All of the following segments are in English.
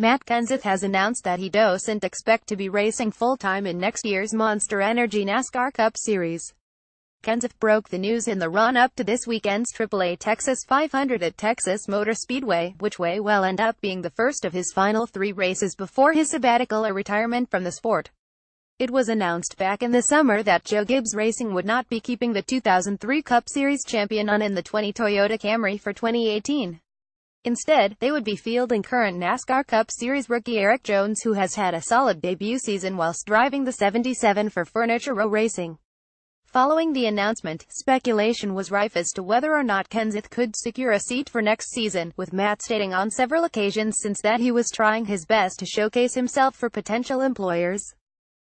Matt Kenseth has announced that he doesn't expect to be racing full-time in next year's Monster Energ NASCAR Cup Series. Kenseth broke the news in the run-up to this weekend's AAA Texas 500 at Texas Motor Speedway, which will end up being the first of his final 3 races before his sabbatical or retirement from the sport. It was announced back in the summer that Joe Gibbs Racing would not be keeping the 2003 Cup Series champion on in the 20 Toyota Camry for 2018. Instead, they would be fielding current NASCAR Cup Series rookie Erik Jones, who has had a solid debut season whilst driving the 77 for Furniture Row Racing. Following the announcement, speculation was rife as to whether or not Kenseth could secure a seat for next season, with Matt stating on several occasions since that he was trying his best to showcase himself for potential employers.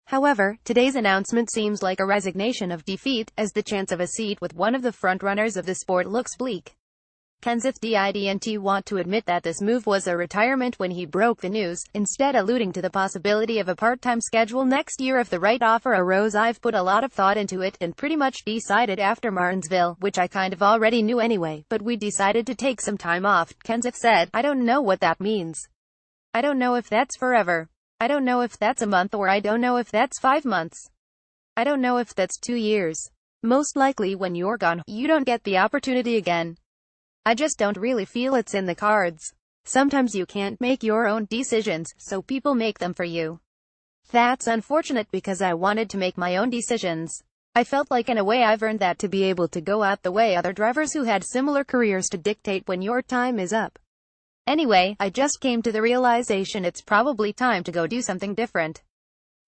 However, today's announcement seems like a resignation of defeat, as the chance of a seat with one of the frontrunners of the sport looks bleak. Kenseth didn't want to admit that this move was a retirement when he broke the news, instead alluding to the possibility of a part-time schedule next year if the right offer arose. "I've put a lot of thought into it, and pretty much decided after Martinsville, which I kind of already knew anyway, but we decided to take some time off," Kenseth said. "I don't know what that means. I don't know if that's forever. I don't know if that's a month, or I don't know if that's 5 months. I don't know if that's 2 years. Most likely when you're gone, you don't get the opportunity again. I just don't really feel it's in the cards. Sometimes you can't make your own decisions, so people make them for you. That's unfortunate because I wanted to make my own decisions. I felt like in a way I've earned that, to be able to go out the way other drivers who had similar careers to dictate when your time is up. Anyway, I just came to the realization it's probably time to go do something different."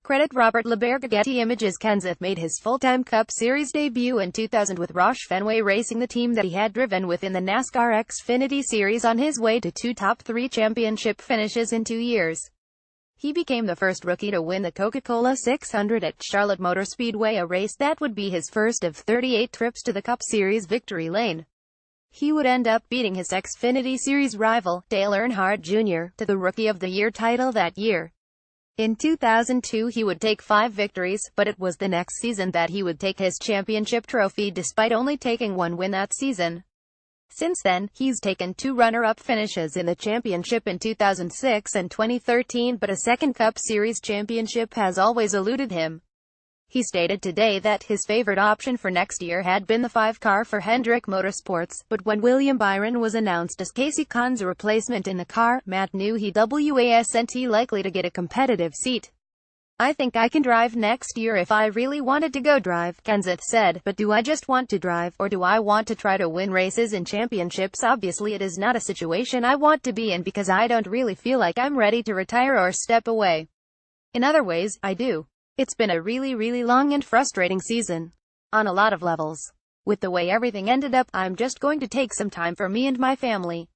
Credit Robert LeBerge. Getty Images. Kenseth made his full-time Cup Series debut in 2000 with Roush Fenway Racing, the team that he had driven with in the NASCAR Xfinity Series, on his way to 2 top 3 championship finishes in 2 years. He became the first rookie to win the Coca-Cola 600 at Charlotte Motor Speedway, a race that would be his first of 38 trips to the Cup Series victory lane. He would end up beating his Xfinity Series rival, Dale Earnhardt Jr., to the Rookie of the Year title that year. In 2002 he would take 5 victories, but it was the next season that he would take his championship trophy, despite only taking 1 win that season. Since then, he's taken 2 runner-up finishes in the championship in 2006 and 2013, but a second Cup Series championship has always eluded him. He stated today that his favorite option for next year had been the 5-car for Hendrick Motorsports, but when William Byron was announced as Casey Kahn's replacement in the car, Matt knew he wasn't likely to get a competitive seat. "I think I can drive next year if I really wanted to go drive," Kenseth said, "but do I just want to drive, or do I want to try to win races and championships? Obviously it is not a situation I want to be in, because I don't really feel like I'm ready to retire or step away. In other ways, I do. It's been a really long and frustrating season. On a lot of levels. With the way everything ended up, I'm just going to take some time for me and my family.